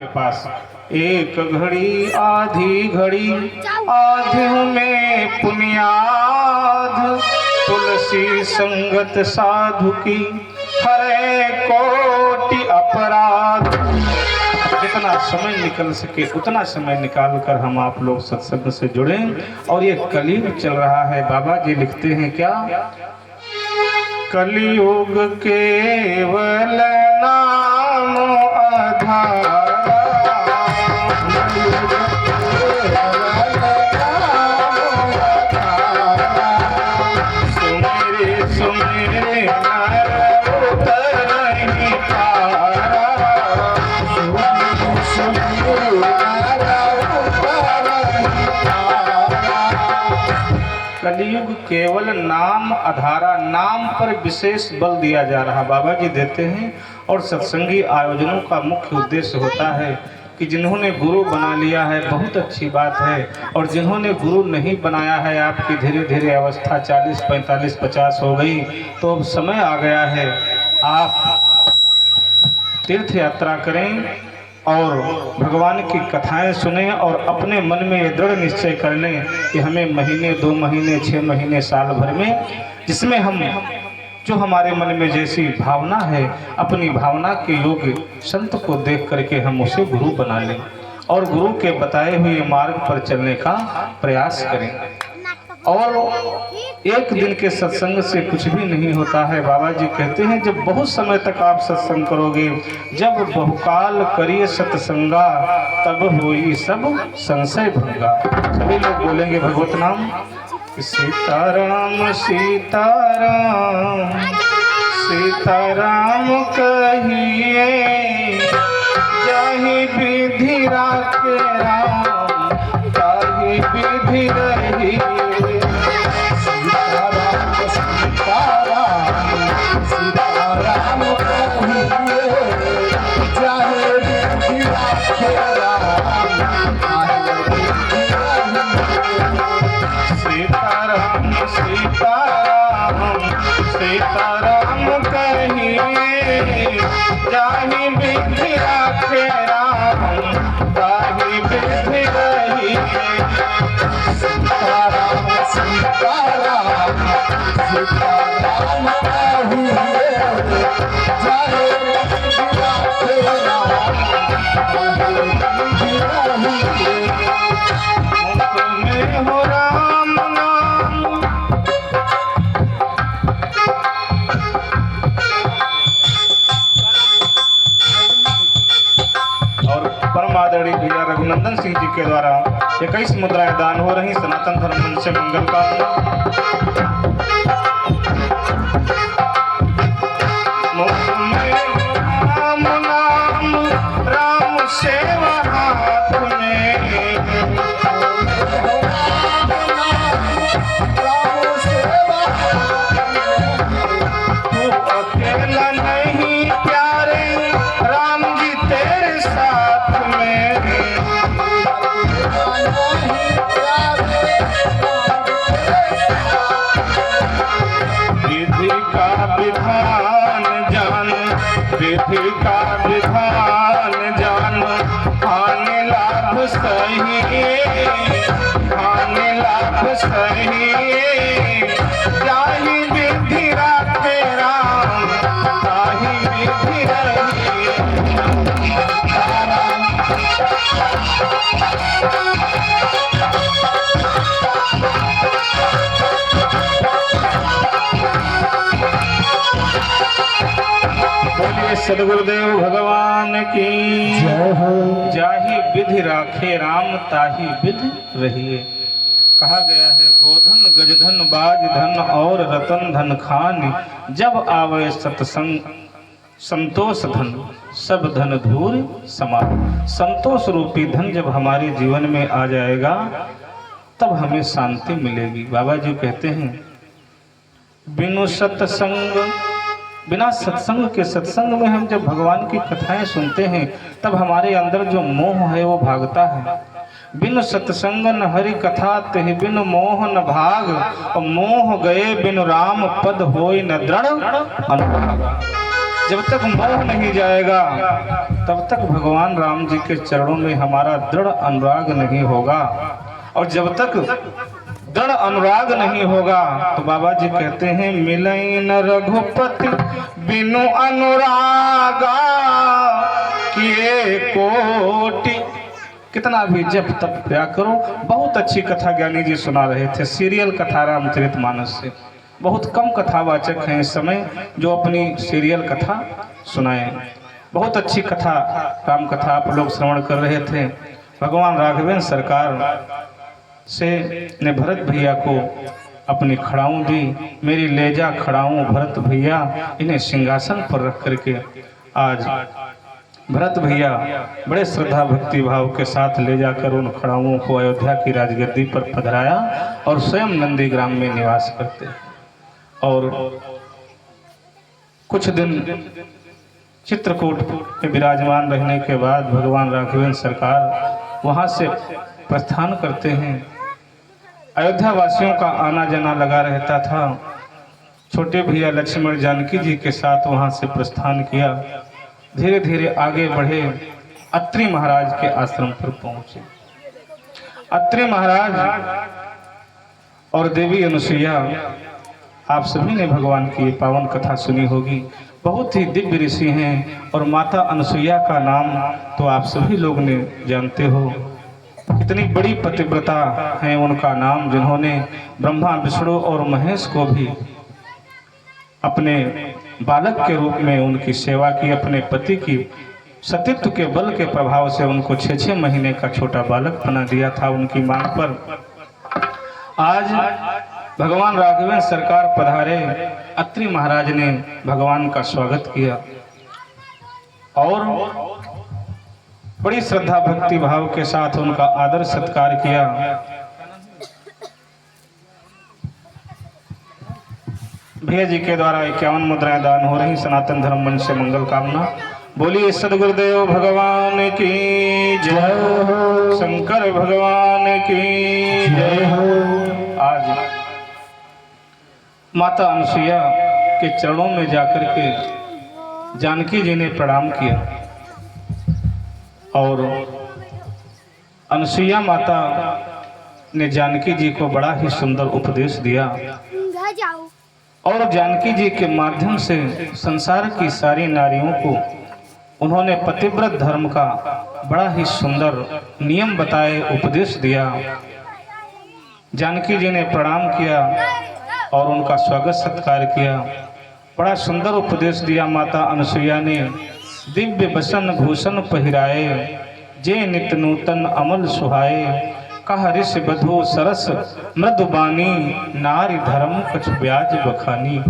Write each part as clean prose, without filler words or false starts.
के पास एक घड़ी आधी घड़ी आधी में पुनियाद तुलसी संगत साधु की हरे कोटि अपराध। जितना समय निकल सके उतना समय निकाल कर हम आप लोग सत्संग से जुड़ें। और ये कलयुग चल रहा है। बाबा जी लिखते हैं क्या, कलयुग केवल नाम आधार, कलयुग केवल नाम आधारा। नाम पर विशेष बल दिया जा रहा बाबा जी देते हैं। और सत्संगी आयोजनों का मुख्य उद्देश्य होता है कि जिन्होंने गुरु बना लिया है बहुत अच्छी बात है, और जिन्होंने गुरु नहीं बनाया है, आपकी धीरे धीरे अवस्था 40, 45, 50 हो गई, तो अब समय आ गया है आप तीर्थ यात्रा करें और भगवान की कथाएं सुने और अपने मन में ये दृढ़ निश्चय कर लें कि हमें महीने, 2 महीने, 6 महीने, साल भर में जिसमें हम जो हमारे मन में जैसी भावना है, अपनी भावना के योग्य संत को देख करके हम उसे गुरु बना लें और गुरु के बताए हुए मार्ग पर चलने का प्रयास करें। और एक दिन के सत्संग से कुछ भी नहीं होता है। बाबा जी कहते हैं जब बहुत समय तक आप सत्संग करोगे, जब बहुकाल करिए सत्संगा, तब होई सब संशय भंगा। सभी लोग बोलेंगे भगवत नाम, सीताराम सीताराम सीताराम कहिए, जाहि विधि राखे राम, ताहि विधि रहिए। सीताराम कहिए, जाहि विधि राखे राम, ताहि विधि रहिए। सीताराम सीताराम सीताराम कहिए, जाहि विधि राखे राम, ताहि विधि रहिए। मुख में हो राम नाम, आदरणीय भैया रघुनंदन सिंह जी के द्वारा 21 मुद्राएं दान हो रही। सनातन धर्म से मंगल कामना। मुख में राम नाम, राम सेवा हाथ में, तू अकेला नहीं प्यारे, राम जी तेरे साथ में। विधि का विधान जान, विधि का विधान जान, हानि लाभ सही, हानि लाभ सही। जाहि विधि राखे राम, ताहि विधि रहिए। बोलिए सदगुरुदेव भगवान की जय हो। जाहि विधि राखे राम, ताहि विधि रहिए। कहा गया है गोधन गजधन बाज धन और रतन धन खान, जब आवे सत्संग संतोष धन, सब धन धूर समान। संतोष रूपी धन जब हमारे जीवन में आ जाएगा तब हमें शांति मिलेगी। बाबा जी कहते हैं बिनु सत्संग, बिना सत्संग के, सत्संग में हम जब भगवान की कथाएं सुनते हैं तब हमारे अंदर जो मोह है वो भागता है। बिनु सत्संग न हरि कथा, तेहि बिनु मोह न भाग। मोह गए बिनु राम पद होय न दृढ़ अनुराग। जब तक मोह नहीं जाएगा तब तक भगवान राम जी के चरणों में हमारा दृढ़ अनुराग नहीं होगा। और जब तक दृढ़ अनुराग नहीं होगा तो बाबा जी कहते हैं मिलई न रघुपति बिनु अनुरागा किए कोटि। कितना भी जप तप क्या करो। बहुत अच्छी कथा ज्ञानी जी सुना रहे थे, सीरियल कथा रामचरितमानस से। बहुत कम कथावाचक हैं इस समय जो अपनी सीरियल कथा सुनाए। बहुत अच्छी कथा राम कथा आप लोग श्रवण कर रहे थे। भगवान राघवेंद्र सरकार से ने भरत भैया को अपनी खड़ाऊं दी। मेरी लेजा खड़ाऊं भरत भैया, इन्हें सिंहासन पर रख करके आज भरत भैया बड़े श्रद्धा भक्ति भाव के साथ ले जाकर उन खड़ाऊं को अयोध्या की राजगद्दी पर पधराया और स्वयं नंदीग्राम में निवास करते। और कुछ दिन चित्रकूट में विराजमान रहने के बाद भगवान राघवेंद्र सरकार वहां से प्रस्थान करते हैं। अयोध्या वासियों का आना जाना लगा रहता था। छोटे भैया लक्ष्मण जानकी जी के साथ वहां से प्रस्थान किया। धीरे धीरे आगे बढ़े, अत्रि महाराज के आश्रम पर पहुंचे। अत्रि महाराज और देवी अनुसुईया, आप सभी ने भगवान की पावन कथा सुनी होगी। बहुत ही दिव्य ऋषि हैं और माता अनुसुईया का नाम तो आप सभी लोग ने जानते हो। कितनी बड़ी पतिव्रता है उनका नाम, जिन्होंने ब्रह्मा विष्णु और महेश को भी अपने बालक के रूप में उनकी सेवा की। अपने पति की सतीत्व के बल के प्रभाव से उनको 6-6 महीने का छोटा बालक बना दिया था उनकी मांग पर। आज भगवान राघवेंद्र सरकार पधारे, अत्रि महाराज ने भगवान का स्वागत किया और बड़ी श्रद्धा भक्ति भाव के साथ उनका आदर सत्कार किया। भैया जी के द्वारा 51 मुद्राएं दान हो रही। सनातन धर्म मंच से मंगल कामना। बोलिए सदगुरुदेव भगवान की जय हो, शंकर भगवान की जय हो। आज माता अनुसुईया के चरणों में जाकर के जानकी जी ने प्रणाम किया और अनुसुईया माता ने जानकी जी को बड़ा ही सुंदर उपदेश दिया और जानकी जी के माध्यम से संसार की सारी नारियों को उन्होंने पतिव्रत धर्म का बड़ा ही सुंदर नियम बताए, उपदेश दिया। जानकी जी ने प्रणाम किया और उनका स्वागत सत्कार किया। बड़ा सुंदर उपदेश दिया माता अनुसुईया ने। दिव्य बसन भूषण पहिराए, जे नित नूतन अमल सुहाए, कह ऋषि बधु सरस मृदुबानी, नारी धर्म कुछ ब्याज बखानी।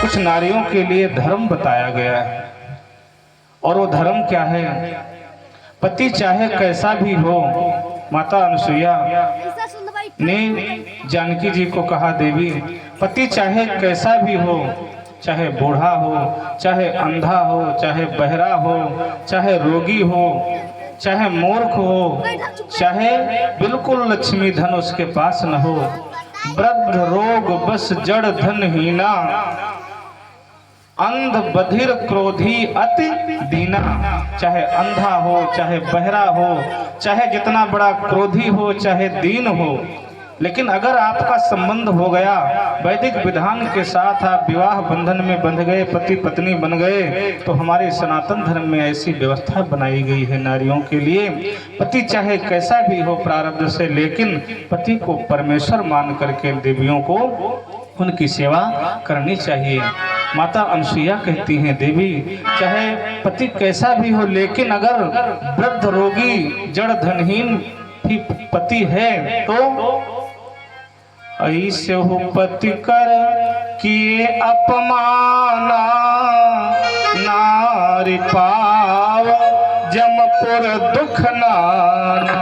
कुछ नारियों के लिए धर्म बताया गया है और वो धर्म क्या है? पति चाहे कैसा भी हो, माता अनुसुईया ने जानकी जी को कहा, देवी पति चाहे कैसा भी हो, चाहे बूढ़ा हो, चाहे अंधा हो, चाहे बहरा हो, चाहे रोगी हो, चाहे मूर्ख हो, चाहे बिल्कुल लक्ष्मी धन उसके पास न हो, वृद्ध रोग बस जड़ धनहीना, अंध बधिर क्रोधी अति दीना। चाहे अंधा हो, चाहे बहरा हो, चाहे जितना बड़ा क्रोधी हो, चाहे दीन हो, लेकिन अगर आपका संबंध हो गया वैदिक विधान के साथ, आप विवाह बंधन में बंध गए, पति पत्नी बन गए, तो हमारे सनातन धर्म में ऐसी व्यवस्था बनाई गई है नारियों के लिए। पति चाहे कैसा भी हो प्रारब्ध से, लेकिन पति को परमेश्वर मान करके देवियों को उनकी सेवा करनी चाहिए। माता अनुसुईया कहती हैं, देवी चाहे पति कैसा भी हो, लेकिन अगर वृद्ध रोगी जड़ धनहीन भी पति है तो ऐसे हो पति कर किए अपमाना, नारी पाव जमपुर दुख नाना।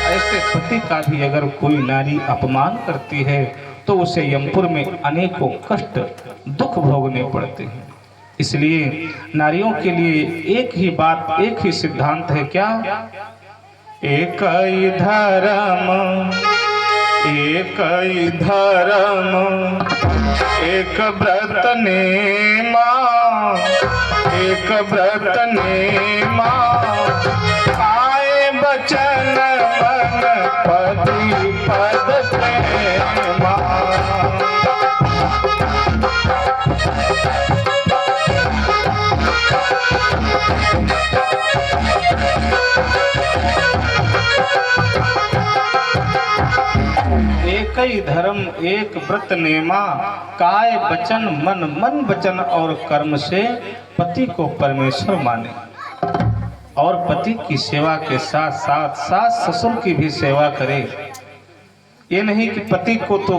ऐसे पति का भी अगर कोई नारी अपमान करती है तो उसे यमपुर में अनेकों कष्ट दुख भोगने पड़ते हैं। इसलिए नारियों के लिए एक ही बात, एक ही सिद्धांत है, क्या? एक ही धर्म एक ही धर्म एक व्रत नेमा, एक व्रत नेमा, आए बचन मन पति पद प्रेमा। एक ही धर्म एक व्रत नेमा, काय वचन मन, मन वचन और कर्म से पति को परमेश्वर माने और पति की सेवा के साथ साथ सास ससुर की भी सेवा करे। ये नहीं कि पति को तो